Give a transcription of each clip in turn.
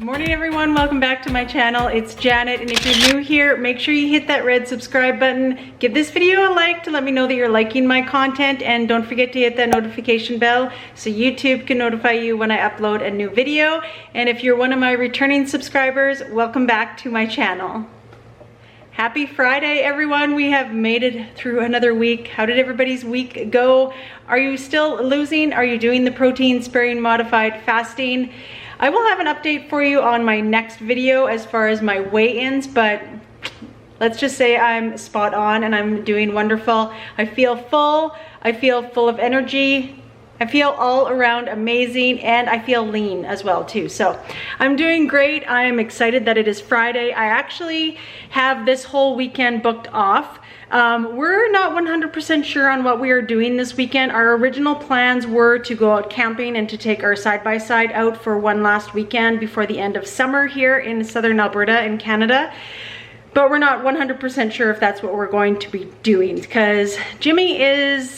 Morning everyone, welcome back to my channel. It's Janet, and if you're new here, make sure you hit that red subscribe button. Give this video a like to let me know that you're liking my content, and don't forget to hit that notification bell so YouTube can notify you when I upload a new video. And if you're one of my returning subscribers, welcome back to my channel. Happy Friday, everyone. We have made it through another week. How did everybody's week go? Are you still losing? Are you doing the protein sparing modified fasting? I will have an update for you on my next video as far as my weigh-ins, but let's just say I'm spot on and I'm doing wonderful. I feel full. I feel full of energy. I feel all around amazing, and I feel lean as well too. So I'm doing great. I am excited that it is Friday. I actually have this whole weekend booked off. We're not 100% sure on what we are doing this weekend. Our original plans were to go out camping and to take our side-by-side out for one last weekend before the end of summer here in southern Alberta in Canada. But we're not 100% sure if that's what we're going to be doing, because Jimmy is...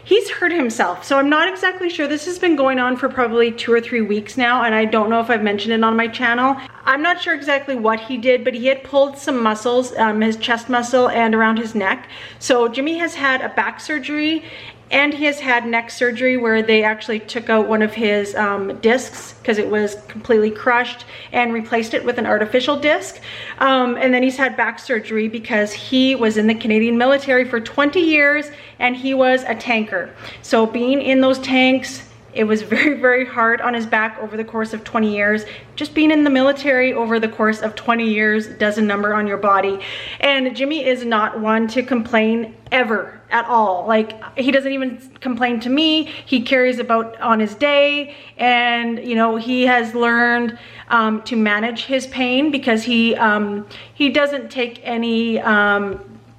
he's hurt himself, so I'm not exactly sure. This has been going on for probably 2 or 3 weeks now, and I don't know if I've mentioned it on my channel. I'm not sure exactly what he did, but he had pulled some muscles, his chest muscle and around his neck. So Jimmy has had a back surgery, and he has had neck surgery where they actually took out one of his discs because it was completely crushed and replaced it with an artificial disc. And then he's had back surgery because he was in the Canadian military for 20 years and he was a tanker. So being in those tanks, it was very, very hard on his back over the course of 20 years. Just being in the military over the course of 20 years does a number on your body. And Jimmy is not one to complain ever at all. Like, he doesn't even complain to me. He carries about on his day, and you know, he has learned to manage his pain because he doesn't take any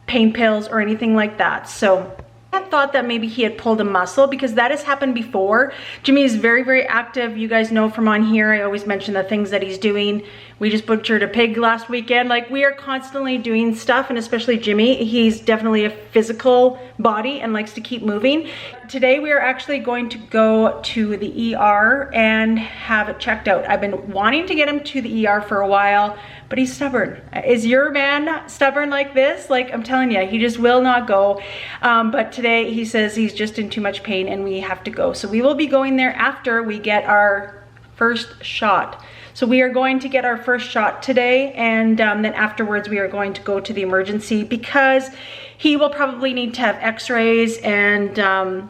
pain pills or anything like that. So I thought that maybe he had pulled a muscle, because that has happened before. Jimmy is very, very active. You guys know from on here, I always mention the things that he's doing. We just butchered a pig last weekend. Like, we are constantly doing stuff, and especially Jimmy, he's definitely a physical body and likes to keep moving. Today we are actually going to go to the ER and have it checked out. I've been wanting to get him to the ER for a while, but he's stubborn. Is your man stubborn like this? Like, I'm telling you, he just will not go. But today he says he's just in too much pain and we have to go. So we will be going there after we get our first shot. So we are going to get our first shot today, and then afterwards we are going to go to the emergency because he will probably need to have x-rays and,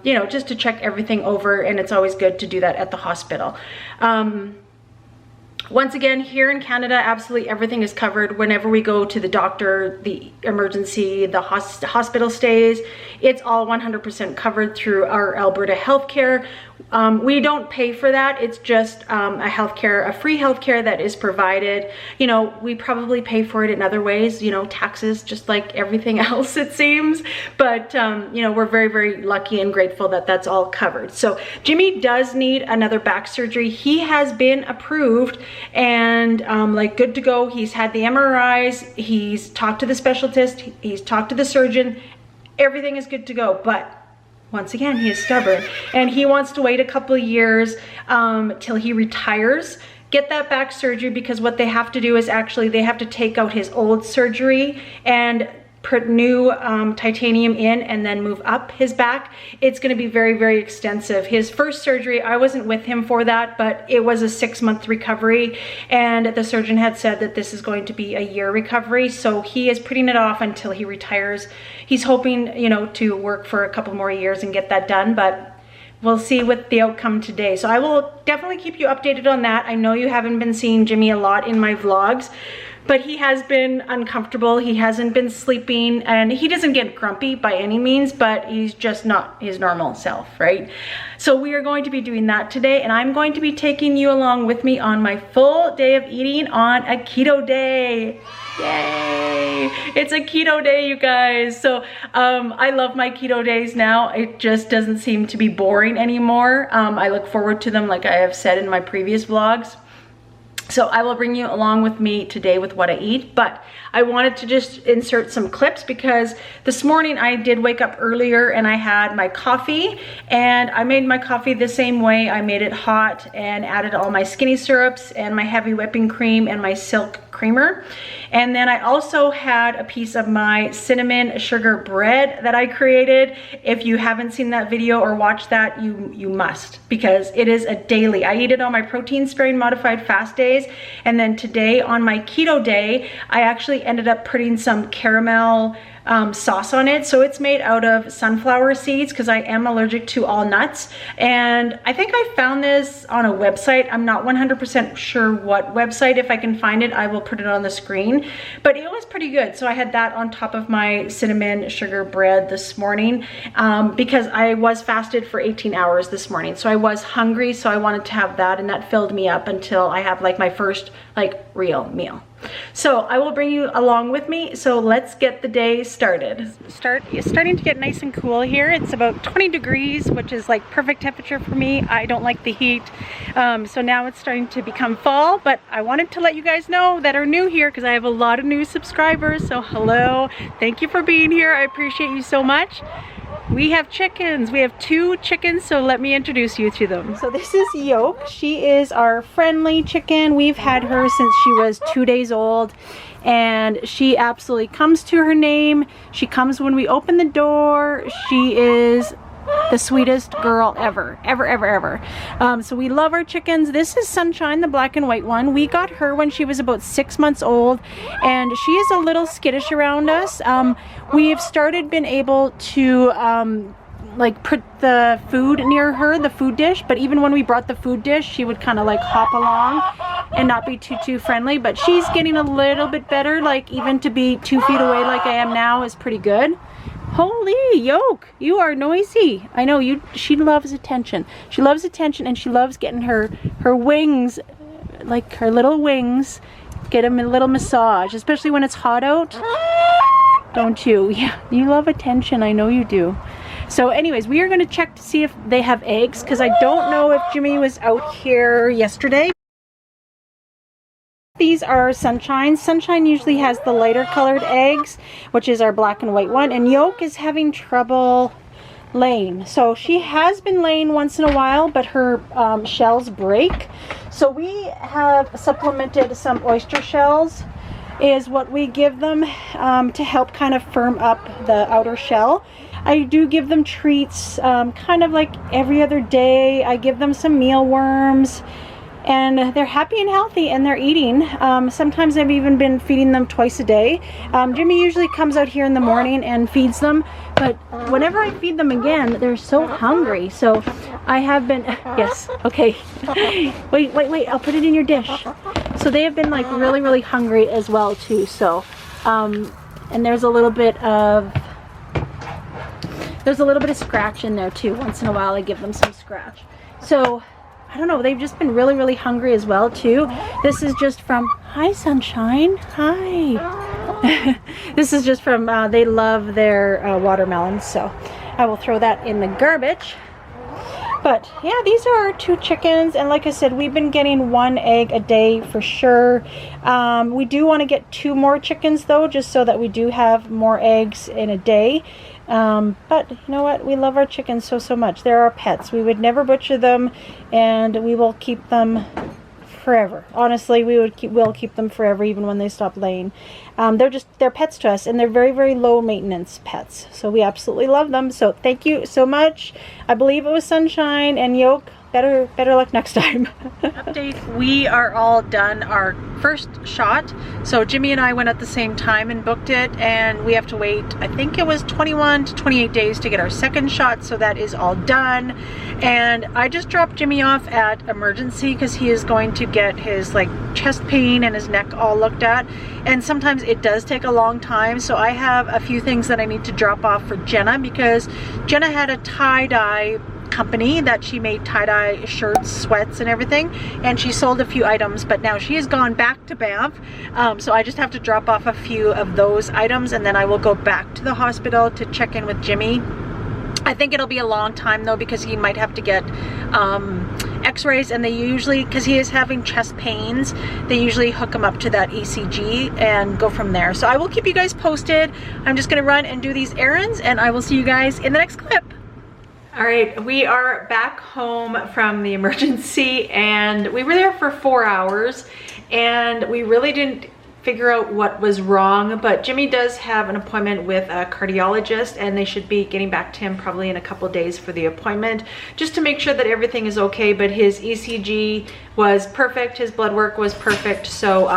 you know, just to check everything over, and it's always good to do that at the hospital. Once again, here in Canada, absolutely everything is covered. Whenever we go to the doctor, the emergency, the hospital stays, it's all 100% covered through our Alberta healthcare. We don't pay for that. It's just a free healthcare that is provided. You know, we probably pay for it in other ways, you know, taxes, just like everything else, it seems. But, you know, we're very, very lucky and grateful that that's all covered. So Jimmy does need another back surgery. He has been approved and like good to go. He's had the MRIs. He's talked to the specialist. He's talked to the surgeon. Everything is good to go. But once again, he is stubborn, and he wants to wait a couple of years till he retires, get that back surgery, because what they have to do is actually they have to take out his old surgery and put new titanium in and then move up his back. It's going to be very, very extensive. His first surgery, I wasn't with him for that, but it was a 6-month recovery, and the surgeon had said that this is going to be a year recovery, so he is putting it off until he retires. He's hoping, you know, to work for a couple more years and get that done, but we'll see what the outcome today. So I will definitely keep you updated on that. I know you haven't been seeing Jimmy a lot in my vlogs, but he has been uncomfortable. He hasn't been sleeping, and he doesn't get grumpy by any means, but he's just not his normal self, right? So we are going to be doing that today, and I'm going to be taking you along with me on my full day of eating on a keto day. Yay! It's a keto day, you guys. So I love my keto days now. It just doesn't seem to be boring anymore. I look forward to them, like I have said in my previous vlogs. So I will bring you along with me today with what I eat, but I wanted to just insert some clips because this morning I did wake up earlier and I had my coffee, and I made my coffee the same way. I made it hot and added all my skinny syrups and my heavy whipping cream and my silk creamer. And then I also had a piece of my cinnamon sugar bread that I created. If you haven't seen that video or watched that, you must, because it is a daily. I eat it on my protein sparing modified fast days. And then today on my keto day, I actually ended up putting some caramel sauce on it. So it's made out of sunflower seeds because I am allergic to all nuts. And I think I found this on a website. I'm not 100% sure what website. If I can find it, I will put it on the screen. But it was pretty good. So I had that on top of my cinnamon sugar bread this morning because I was fasted for 18 hours this morning. So I was hungry. So I wanted to have that, and that filled me up until I have like my first like real meal. So I will bring you along with me. So let's get the day started. It's starting to get nice and cool here. It's about 20 degrees, which is like perfect temperature for me. I don't like the heat. So now it's starting to become fall, but I wanted to let you guys know that are new here because I have a lot of new subscribers. So hello, thank you for being here. I appreciate you so much. We have chickens. We have 2 chickens, so let me introduce you to them. So this is Yoke. She is our friendly chicken. We've had her since she was 2 days old, and she absolutely comes to her name. She comes when we open the door. She is the sweetest girl ever. So we love our chickens. This is Sunshine, the black and white one. We got her when she was about 6 months old, and she is a little skittish around us. We've started been able to like put the food near her, the food dish, but even when we brought the food dish, she would kind of like hop along and not be too friendly. But she's getting a little bit better. Like even to be 2 feet away like I am now is pretty good. Holy Yoke, you are noisy. I know you. She loves attention. She loves attention, and she loves getting her wings, like her little wings, get them a little massage, especially when it's hot out. Don't you? Yeah, you love attention. I know you do. So anyways, we are going to check to see if they have eggs, because I don't know if Jimmy was out here yesterday. These are Sunshine. Sunshine usually has the lighter colored eggs, which is our black and white one, and Yoke is having trouble laying. So she has been laying once in a while, but her shells break. So we have supplemented some oyster shells is what we give them to help kind of firm up the outer shell. I do give them treats kind of like every other day. I give them some mealworms, and they're happy and healthy, and they're eating. Sometimes I've even been feeding them twice a day. Jimmy usually comes out here in the morning and feeds them, but whenever I feed them again, they're so hungry. So I have been, yes, okay. Wait, I'll put it in your dish. So they have been like really hungry as well too. So, and there's a little bit of scratch in there too. Once in a while I give them some scratch. So I don't know, they've just been really hungry as well too. This is just from, hi Sunshine, hi. This is just from, they love their watermelons, so I will throw that in the garbage. But yeah, these are our 2 chickens, and like I said, we've been getting 1 egg a day for sure. We do want to get 2 more chickens though, just so that we do have more eggs in a day. But you know what, we love our chickens so much. They're our pets. We would never butcher them, and we will keep them forever. Honestly, we'll keep them forever, even when they stop laying. They're pets to us, and they're very low maintenance pets, so we absolutely love them. So thank you so much. I believe it was Sunshine and Yoke. Better luck next time. Update, we are all done our first shot. So Jimmy and I went at the same time and booked it, and we have to wait, I think it was 21 to 28 days to get our second shot, so that is all done. And I just dropped Jimmy off at emergency because he is going to get his like chest pain and his neck all looked at, and sometimes it does take a long time. So I have a few things that I need to drop off for Jenna, because Jenna had a tie-dye company that she made tie-dye shirts, sweats, and everything, and she sold a few items, but now she has gone back to Banff, so I just have to drop off a few of those items, and then I will go back to the hospital to check in with Jimmy. I think it'll be a long time though, because he might have to get x-rays, and they usually, because he is having chest pains, they usually hook him up to that ECG and go from there. So I will keep you guys posted. I'm just gonna run and do these errands, and I will see you guys in the next clip. All right, we are back home from the emergency, and we were there for 4 hours, and we really didn't figure out what was wrong, but Jimmy does have an appointment with a cardiologist, and they should be getting back to him probably in a couple days for the appointment, just to make sure that everything is okay. But his ECG was perfect, his blood work was perfect, so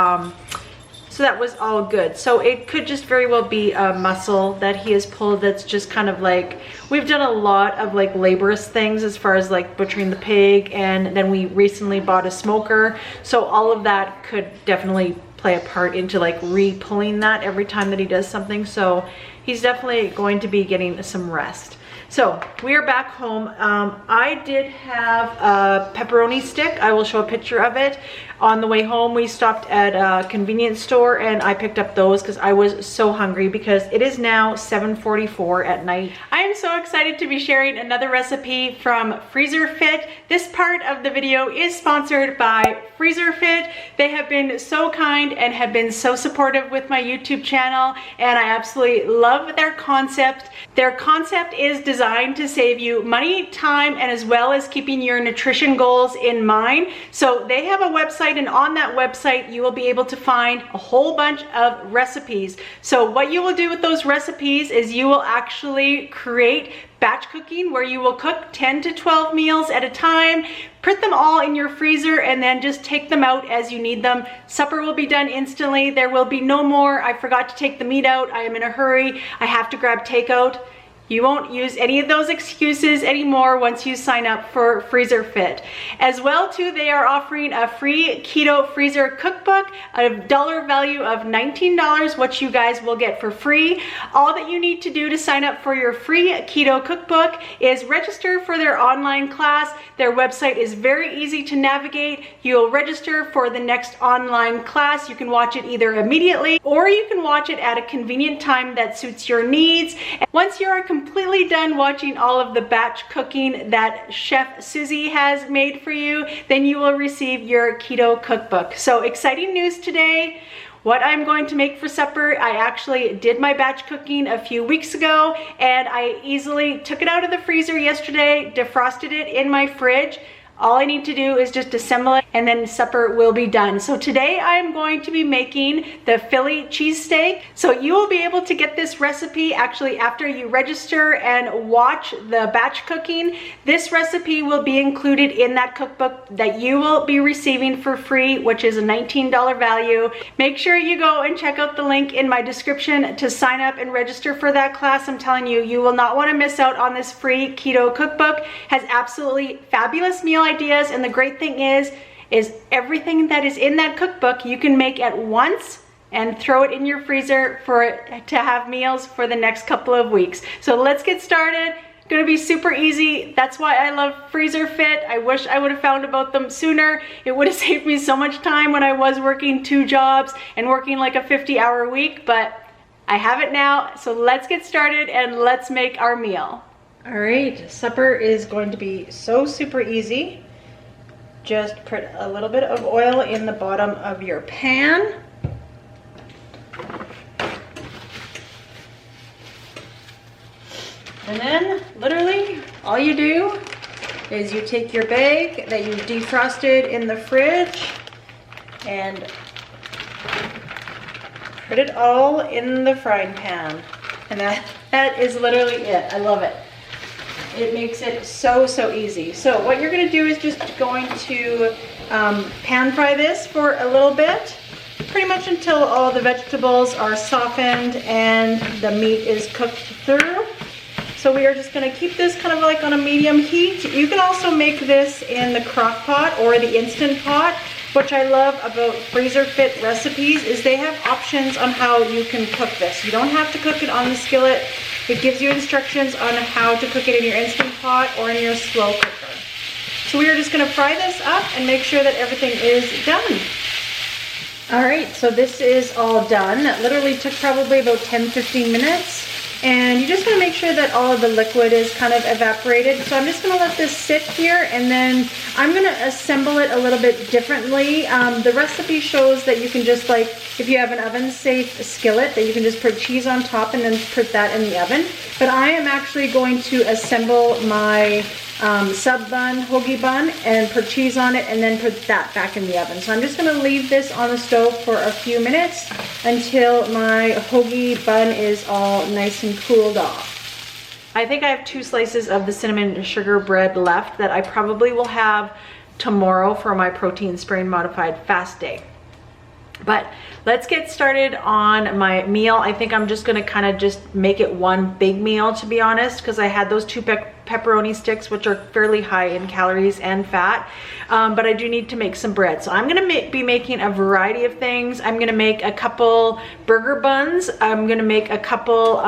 that was all good. So it could just very well be a muscle that he has pulled that's just kind of like, we've done a lot of like laborious things as far as like butchering the pig, and then we recently bought a smoker, so all of that could definitely play a part into like re-pulling that every time that he does something. So he's definitely going to be getting some rest. So we are back home. I did have a pepperoni stick. I will show a picture of it. On the way home, we stopped at a convenience store and I picked up those because I was so hungry, because it is now 7:44 at night. I am so excited to be sharing another recipe from FreezerFit. This part of the video is sponsored by FreezerFit. They have been so kind and have been so supportive with my YouTube channel, and I absolutely love their concept. Their concept is designed to save you money, time, and as well as keeping your nutrition goals in mind. So they have a website, and on that website you will be able to find a whole bunch of recipes. So what you will do with those recipes is you will actually create batch cooking, where you will cook 10 to 12 meals at a time, put them all in your freezer, and then just take them out as you need them. Supper will be done instantly. There will be no more, I forgot to take the meat out, I am in a hurry, I have to grab takeout. You won't use any of those excuses anymore once you sign up for FreezerFit. As well too, they are offering a free keto freezer cookbook, a dollar value of $19, which you guys will get for free. All that you need to do to sign up for your free keto cookbook is register for their online class. Their website is very easy to navigate. You'll register for the next online class. You can watch it either immediately or you can watch it at a convenient time that suits your needs. And once you are completely done watching all of the batch cooking that Chef Susie has made for you, then you will receive your keto cookbook. So exciting news today. What I'm going to make for supper, I actually did my batch cooking a few weeks ago, and I easily took it out of the freezer yesterday, defrosted it in my fridge. All I need to do is just assemble it, and then supper will be done. So today I'm going to be making the Philly cheesesteak. So you will be able to get this recipe actually after you register and watch the batch cooking. This recipe will be included in that cookbook that you will be receiving for free, which is a $19 value. Make sure you go and check out the link in my description to sign up and register for that class. I'm telling you, you will not want to miss out on this free keto cookbook. It has absolutely fabulous meal ideas, and the great thing is everything that is in that cookbook you can make at once and throw it in your freezer to have meals for the next couple of weeks. So let's get started. Gonna be super easy. That's why I love FreezerFit. I wish I would have found about them sooner. It would have saved me so much time when I was working 2 jobs and working like a 50-hour week, but I have it now. So let's get started and let's make our meal. All right, supper is going to be so super easy. Just put a little bit of oil in the bottom of your pan. And then literally all you do is you take your bag that you defrosted in the fridge and put it all in the frying pan. And that is literally it. I love it. It makes it so easy. So what you're gonna do is just going to pan fry this for a little bit, pretty much until all the vegetables are softened and the meat is cooked through. So we are just gonna keep this kind of like on a medium heat. You can also make this in the crock pot or the Instant Pot. What I love about FreezerFit recipes is they have options on how you can cook this. You don't have to cook it on the skillet. It gives you instructions on how to cook it in your Instant Pot or in your slow cooker. So we are just gonna fry this up and make sure that everything is done. All right, so this is all done. That literally took probably about 10-15 minutes. And you just want to make sure that all of the liquid is kind of evaporated. So I'm just going to let this sit here, and then I'm going to assemble it a little bit differently. The recipe shows that you can just, like, if you have an oven safe skillet, that you can just put cheese on top and then put that in the oven. But I am actually going to assemble my sub bun, hoagie bun, and put cheese on it and then put that back in the oven. So I'm just going to leave this on the stove for a few minutes until my hoagie bun is all nice and cooled off. I think I have 2 slices of the cinnamon sugar bread left that I probably will have tomorrow for my protein sparing modified fast day. But let's get started on my meal. I think I'm just gonna kind of just make it one big meal, to be honest, because I had those 2 pepperoni sticks, which are fairly high in calories and fat, but I do need to make some bread. So I'm gonna be making a variety of things. I'm gonna make a couple burger buns. I'm gonna make a couple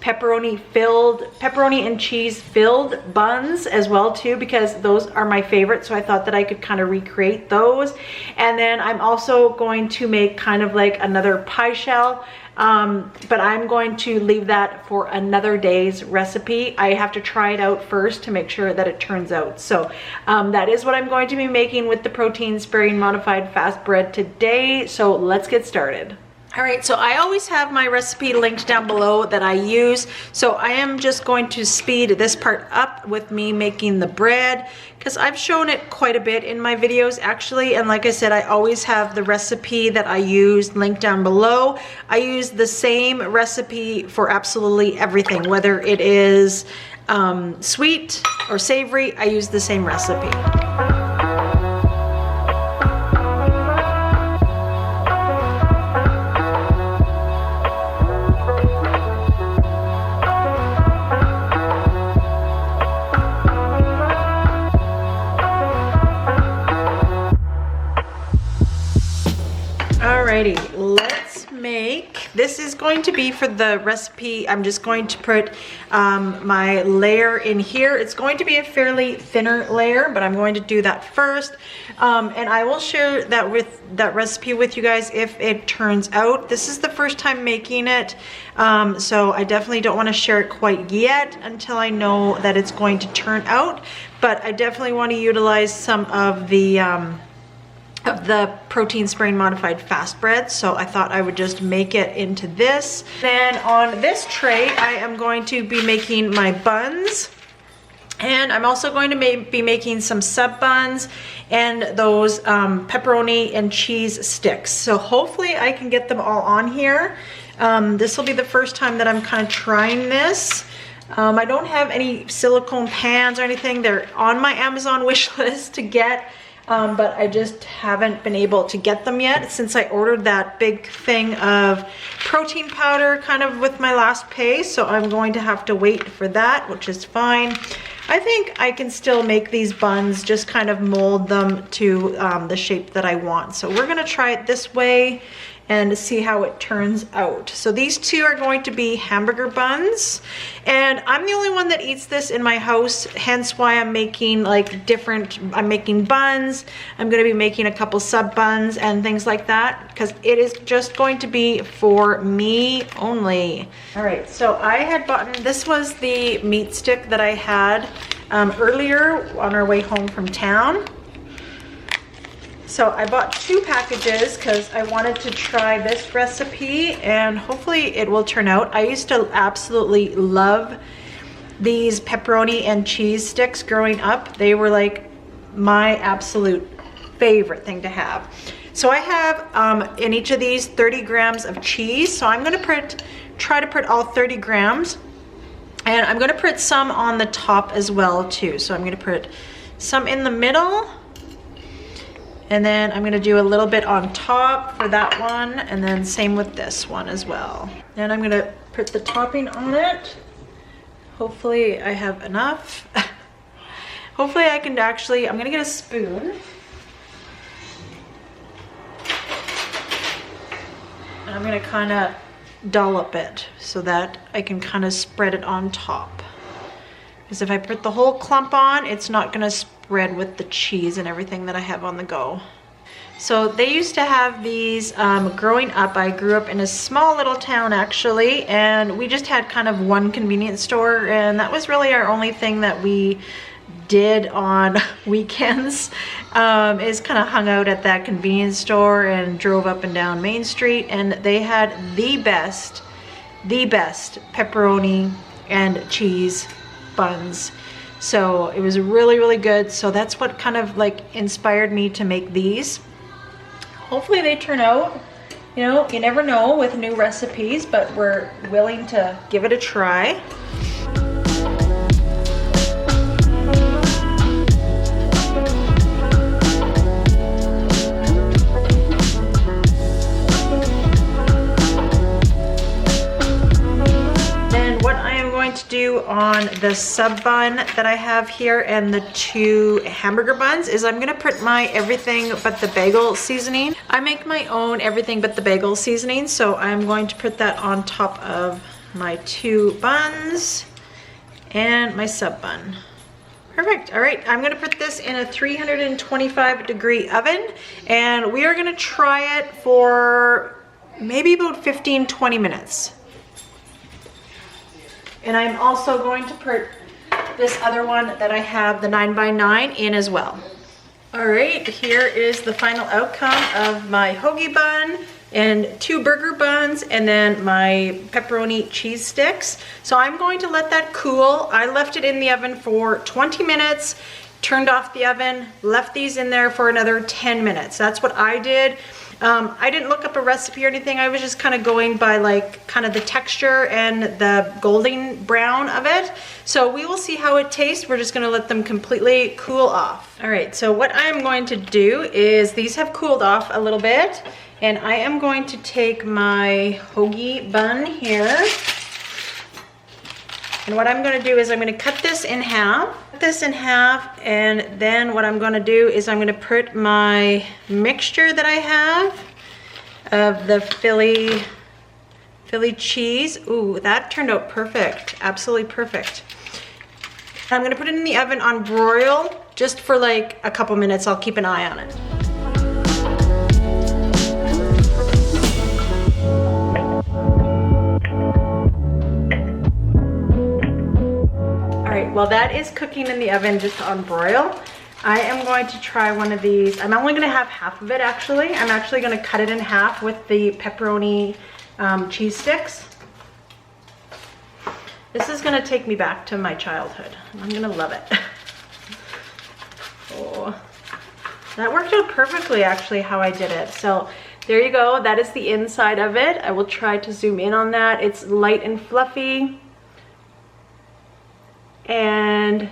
pepperoni and cheese filled buns as well too, because those are my favorite. So I thought that I could kind of recreate those. And then I'm also going to make kind of like another pie shell, but I'm going to leave that for another day's recipe. I have to try it out first to make sure that it turns out. So that is what I'm going to be making with the protein sparing modified fast bread today. So let's get started. All right, so I always have my recipe linked down below that I use. So I am just going to speed this part up with me making the bread, because I've shown it quite a bit in my videos actually. And like I said, I always have the recipe that I use linked down below. I use the same recipe for absolutely everything, whether it is sweet or savory, I use the same recipe. Alrighty, let's make, this is going to be for the recipe, I'm just going to put my layer in here. It's going to be a fairly thinner layer, but I'm going to do that first. And I will share that recipe with you guys if it turns out. This is the first time making it, so I definitely don't want to share it quite yet until I know that it's going to turn out. But I definitely want to utilize some of the protein sparing modified fast bread, so I thought I would just make it into this. Then on this tray I am going to be making my buns, and I'm also going to be making some sub buns and those pepperoni and cheese sticks. So hopefully I can get them all on here. This will be the first time that I'm kind of trying this. I don't have any silicone pans or anything. They're on my Amazon wish list to get, but I just haven't been able to get them yet since I ordered that big thing of protein powder kind of with my last pay. So I'm going to have to wait for that, which is fine. I think I can still make these buns, just kind of mold them to the shape that I want. So we're gonna try it this way and see how it turns out. So these 2 are going to be hamburger buns, and I'm the only one that eats this in my house, hence why I'm making like I'm making buns. I'm gonna be making a couple sub buns and things like that, because it is just going to be for me only. All right, so I had bought, this was the meat stick that I had earlier on our way home from town. So I bought 2 packages because I wanted to try this recipe and hopefully it will turn out. I used to absolutely love these pepperoni and cheese sticks growing up. They were like my absolute favorite thing to have. So I have in each of these 30 grams of cheese. So I'm gonna try to put all 30 grams, and I'm gonna put some on the top as well too. So I'm gonna put some in the middle, and then I'm gonna do a little bit on top for that one, and then same with this one as well. Then I'm gonna put the topping on it. Hopefully I have enough. Hopefully I can actually, I'm gonna get a spoon. And I'm gonna kinda dollop it so that I can kind of spread it on top. Because if I put the whole clump on, it's not gonna spread with the cheese and everything that I have on the go. So they used to have these growing up. I grew up in a small little town actually, and we just had kind of one convenience store, and that was really our only thing that we did on weekends, is kind of hung out at that convenience store and drove up and down Main Street, and they had the best pepperoni and cheese buns. So it was really, really good. So that's what kind of like inspired me to make these. Hopefully they turn out, you know, you never know with new recipes, but we're willing to give it a try. To do on the sub bun that I have here and the 2 hamburger buns is I'm gonna put my everything but the bagel seasoning. I make my own everything but the bagel seasoning, so I'm going to put that on top of my 2 buns and my sub bun. Perfect. All right, I'm gonna put this in a 325-degree oven, and we are gonna try it for maybe about 15-20 minutes. And I'm also going to put this other one that I have, the 9x9, in as well. All right, here is the final outcome of my hoagie bun and 2 burger buns and then my pepperoni cheese sticks. So I'm going to let that cool. I left it in the oven for 20 minutes, turned off the oven, left these in there for another 10 minutes. That's what I did. I didn't look up a recipe or anything. I was just kind of going by like kind of the texture and the golden brown of it. So we will see how it tastes. We're just gonna let them completely cool off. All right, so what I am going to do is these have cooled off a little bit, and I am going to take my hoagie bun here. And what I'm gonna do is I'm gonna cut this in half. And then what I'm gonna do is I'm gonna put my mixture that I have of the Philly cheese. Ooh, that turned out perfect, absolutely perfect. I'm gonna put it in the oven on broil just for like a couple minutes. I'll keep an eye on it. While that is cooking in the oven just on broil, I am going to try one of these. I'm only gonna have half of it actually. I'm actually gonna cut it in half with the pepperoni cheese sticks. This is gonna take me back to my childhood. I'm gonna love it. Oh, that worked out perfectly actually how I did it. So there you go, that is the inside of it. I will try to zoom in on that. It's light and fluffy. And you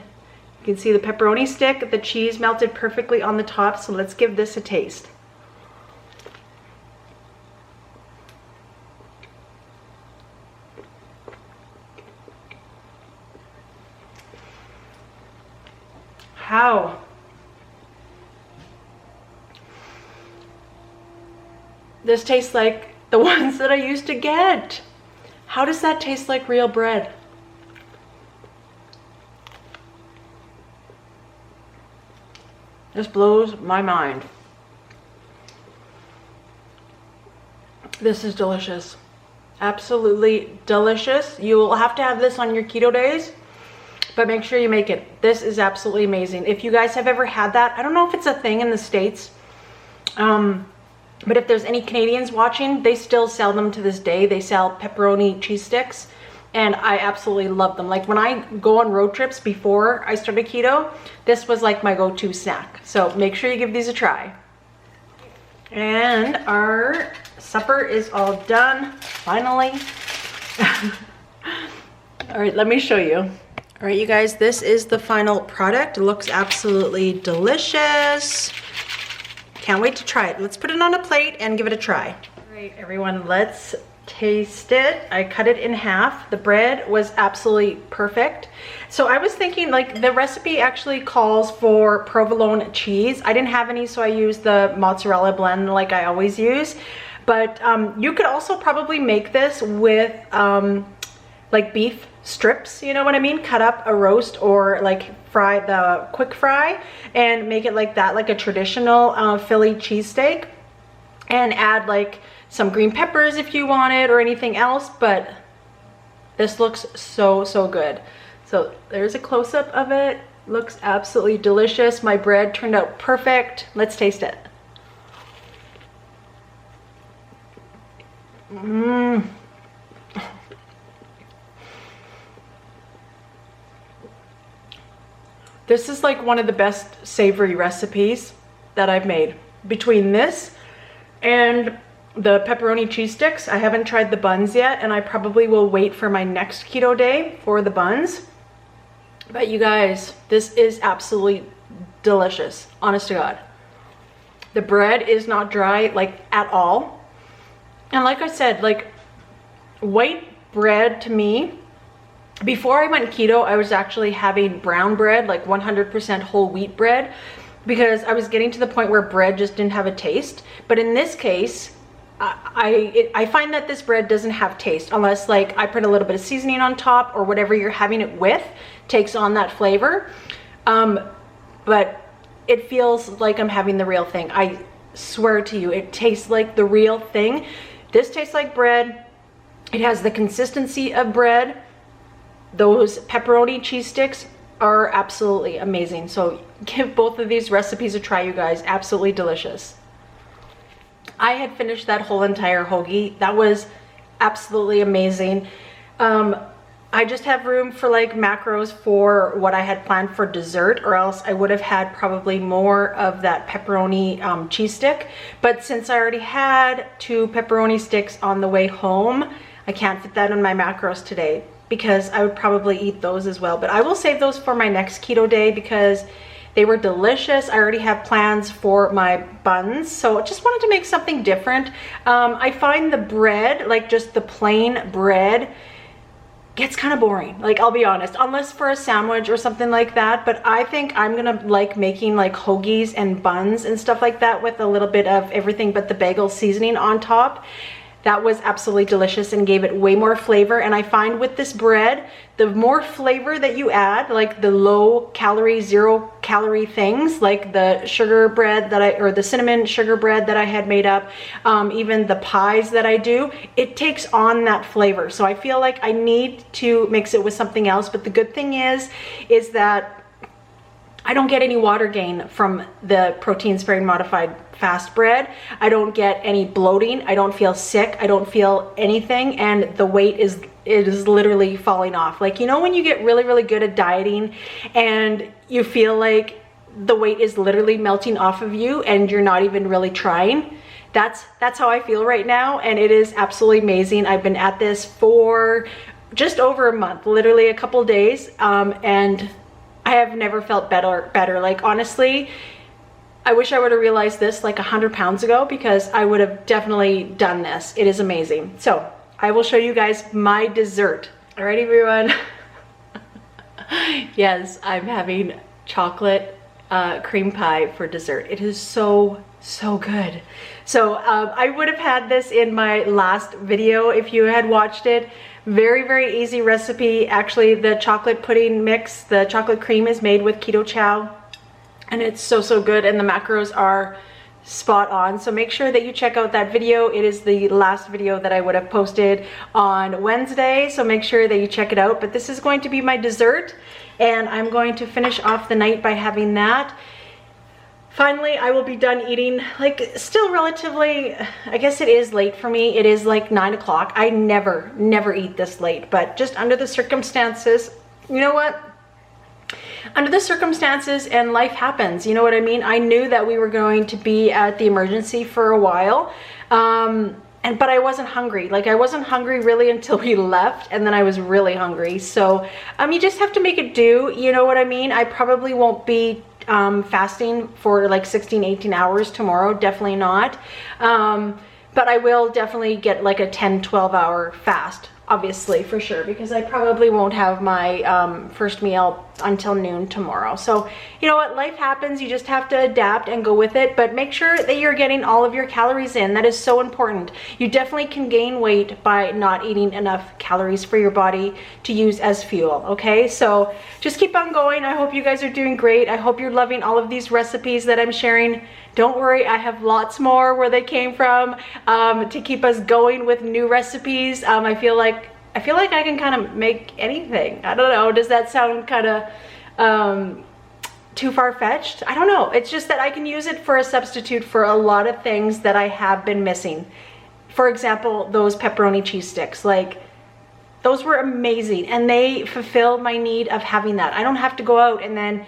can see the pepperoni stick, the cheese melted perfectly on the top. So let's give this a taste. How? This tastes like the ones that I used to get. How does that taste like real bread? This blows my mind. This is delicious. Absolutely delicious. You will have to have this on your keto days, but make sure you make it. This is absolutely amazing. If you guys have ever had that, I don't know if it's a thing in the States, but if there's any Canadians watching, they still sell them to this day. They sell pepperoni cheese sticks, and I absolutely love them. Like when I go on road trips before I started keto, this was like my go-to snack. So make sure you give these a try. And our supper is all done, finally. All right, let me show you. All right, you guys, this is the final product. It looks absolutely delicious. Can't wait to try it. Let's put it on a plate and give it a try. All right, everyone, let's taste it. I cut it in half. The bread was absolutely perfect. So I was thinking, like, the recipe actually calls for provolone cheese. I didn't have any, so I used the mozzarella blend like I always use. But you could also probably make this with like beef strips, you know what I mean? Cut up a roast or like fry the quick fry and make it like that, like a traditional Philly cheesesteak, and add like some green peppers if you want it or anything else. But this looks so, so good. So there's a close-up of it. Looks absolutely delicious. My bread turned out perfect. Let's taste it. This is like one of the best savory recipes that I've made. Between this and the pepperoni cheese sticks, I haven't tried the buns yet, and I probably will wait for my next keto day for the buns. But you guys, this is absolutely delicious, honest to God. The bread is not dry, like, at all. And like I said, like, white bread to me, before I went keto, I was actually having brown bread, like 100% whole wheat bread, because I was getting to the point where bread just didn't have a taste. But in this case, I find that this bread doesn't have taste unless like I put a little bit of seasoning on top, or whatever you're having it with takes on that flavor. But it feels like I'm having the real thing. I swear to you, it tastes like the real thing. This tastes like bread. It has the consistency of bread. Those pepperoni cheese sticks are absolutely amazing. So give both of these recipes a try, you guys. Absolutely delicious. I had finished that whole entire hoagie. That was absolutely amazing. I just have room for like macros for what I had planned for dessert, or else I would have had probably more of that pepperoni cheese stick. But since I already had 2 pepperoni sticks on the way home, I can't fit that in my macros today, because I would probably eat those as well. But I will save those for my next keto day because they were delicious. I already have plans for my buns, so I just wanted to make something different. I find the bread, like just the plain bread, gets kind of boring. Like, I'll be honest, unless for a sandwich or something like that. But I think I'm gonna like making like hoagies and buns and stuff like that with a little bit of everything but the bagel seasoning on top. That was absolutely delicious and gave it way more flavor. And I find with this bread, the more flavor that you add, like the low calorie, 0 calorie things, like the sugar bread that or the cinnamon sugar bread that I had made up, even the pies that I do, it takes on that flavor. So I feel like I need to mix it with something else. But the good thing is that I don't get any water gain from the protein sparing modified fast bread. I don't get any bloating. I don't feel sick. I don't feel anything. And the weight is literally falling off. Like, you know, when you get really, really good at dieting and you feel like the weight is literally melting off of you and you're not even really trying. That's how I feel right now. And it is absolutely amazing. I've been at this for just over a month, literally a couple days. And I have never felt better. Like, honestly, I wish I would have realized this like 100 pounds ago, because I would have definitely done this. It is amazing. So I will show you guys my dessert. All right, everyone. Yes, I'm having chocolate cream pie for dessert. It is so good. So I would have had this in my last video if you had watched it. Very, very easy recipe. Actually, the chocolate pudding mix, the chocolate cream is made with keto chow, and it's so good, and the macros are spot on. So make sure that you check out that video. It is the last video that I would have posted on Wednesday, so make sure that you check it out. But this is going to be my dessert, and I'm going to finish off the night by having that. Finally, I will be done eating, like, still relatively, I guess it is late for me. It is like 9 o'clock. I never eat this late, but just under the circumstances, you know what? Under the circumstances, and life happens, you know what I mean? I knew that we were going to be at the emergency for a while, but I wasn't hungry. Like, I wasn't hungry really until we left, and then I was really hungry. So, you just have to make it do, you know what I mean? I probably won't be fasting for like 16-18 hours tomorrow, definitely not, but I will definitely get like a 10-12 hour fast, obviously, for sure, because I probably won't have my first meal until noon tomorrow. So you know what, life happens, you just have to adapt and go with it, but make sure that you're getting all of your calories in. That is so important. You definitely can gain weight by not eating enough calories for your body to use as fuel, okay? So just keep on going. I hope you guys are doing great. I hope you're loving all of these recipes that I'm sharing. Don't worry, I have lots more where they came from to keep us going with new recipes. I feel like I can kind of make anything. I don't know, does that sound kind of too far-fetched? I don't know. It's just that I can use it for a substitute for a lot of things that I have been missing. For example, those pepperoni cheese sticks, like those were amazing and they fulfill my need of having that. I don't have to go out and then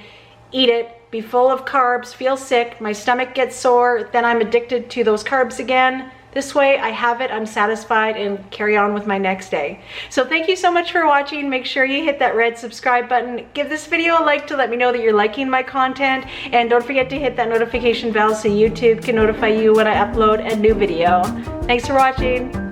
eat it, be full of carbs, feel sick, my stomach gets sore, then I'm addicted to those carbs again. This way I have it, I'm satisfied, and carry on with my next day. So thank you so much for watching. Make sure you hit that red subscribe button. Give this video a like to let me know that you're liking my content. And don't forget to hit that notification bell so YouTube can notify you when I upload a new video. Thanks for watching.